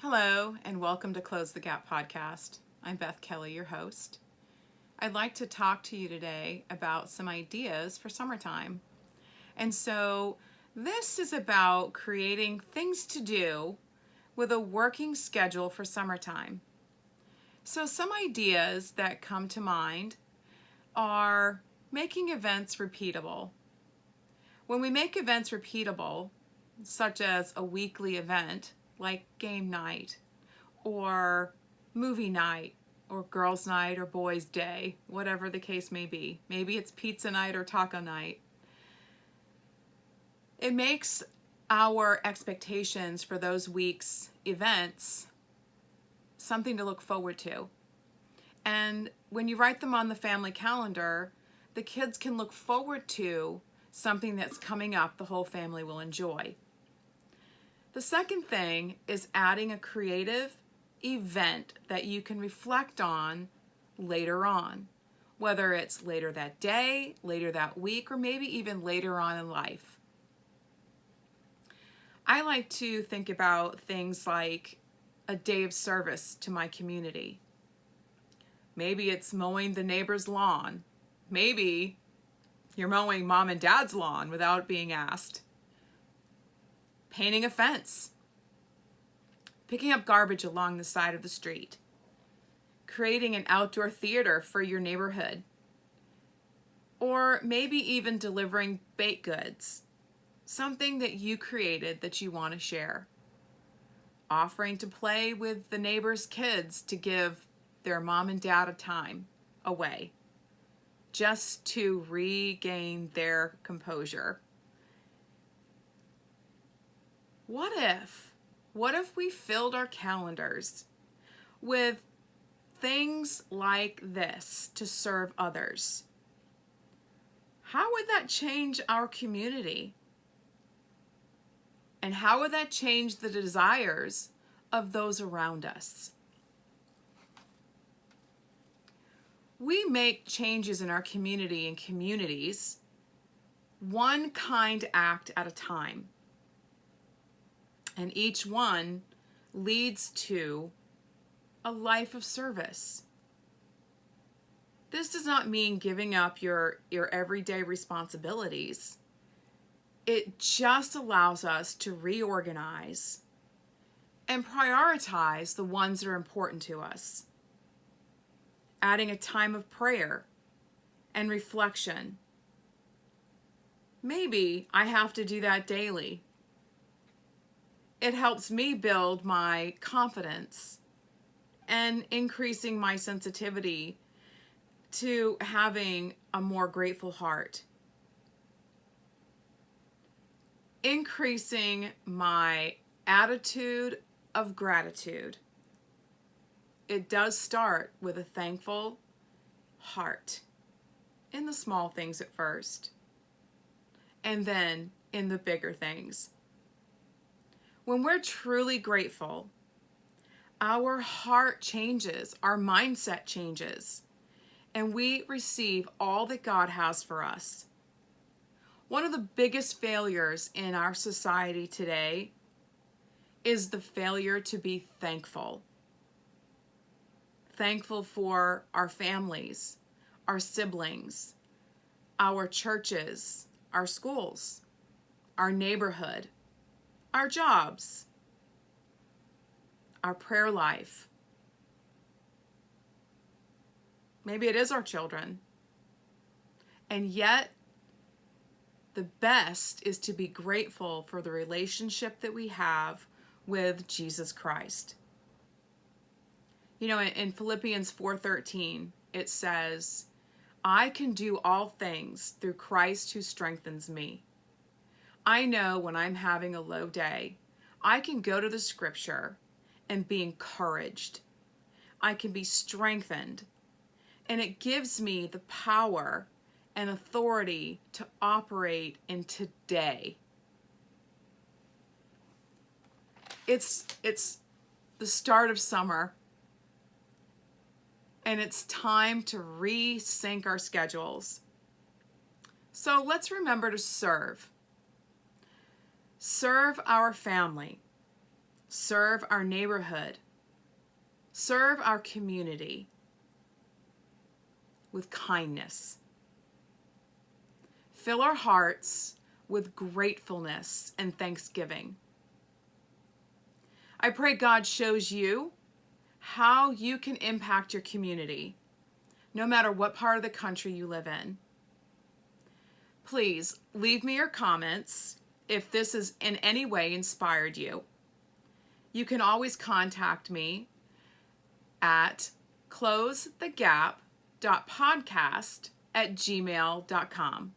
Hello, and welcome to Close the Gap podcast. I'm Beth Kelly, your host. I'd like to talk to you today about some ideas for summertime. And so, this is about creating things to do with a working schedule for summertime. So, some ideas that come to mind are making events repeatable. When we make events repeatable, such as a weekly event like game night or movie night or girls' night or boys' day, whatever the case may be. Maybe it's pizza night or taco night. It makes our expectations for those week's events something to look forward to. And when you write them on the family calendar, the kids can look forward to something that's coming up the whole family will enjoy. The second thing is adding a creative event that you can reflect on later on, whether it's later that day, later that week, or maybe even later on in life. I like to think about things like a day of service to my community. Maybe it's mowing the neighbor's lawn. Maybe you're mowing mom and dad's lawn without being asked. Painting a fence, picking up garbage along the side of the street, creating an outdoor theater for your neighborhood, or maybe even delivering baked goods, something that you created that you want to share, offering to play with the neighbor's kids to give their mom and dad a time away, just to regain their composure. What if we filled our calendars with things like this to serve others? How would that change our community? And how would that change the desires of those around us? We make changes in our community and communities one kind act at a time. And each one leads to a life of service. This does not mean giving up your everyday responsibilities. It just allows us to reorganize and prioritize the ones that are important to us. Adding a time of prayer and reflection. Maybe I have to do that daily. It helps me build my confidence and increasing my sensitivity to having a more grateful heart. Increasing my attitude of gratitude. It does start with a thankful heart in the small things at first, and then in the bigger things. When we're truly grateful, our heart changes, our mindset changes, and we receive all that God has for us. One of the biggest failures in our society today is the failure to be thankful. Thankful for our families, our siblings, our churches, our schools, our neighborhood, our jobs, our prayer life. Maybe it is our children. And yet, the best is to be grateful for the relationship that we have with Jesus Christ. You know, in Philippians 4:13, it says, I can do all things through Christ who strengthens me. I know when I'm having a low day, I can go to the scripture and be encouraged. I can be strengthened. And it gives me the power and authority to operate in today. It's the start of summer. And it's time to resync our schedules. So let's remember to serve. Serve our family. serve our neighborhood, serve our community with kindness. Fill our hearts with gratefulness and thanksgiving. I pray God shows you how you can impact your community, no matter what part of the country you live in. Please leave me your comments if this has in any way inspired you. You can always contact me at closethegap.podcast@gmail.com.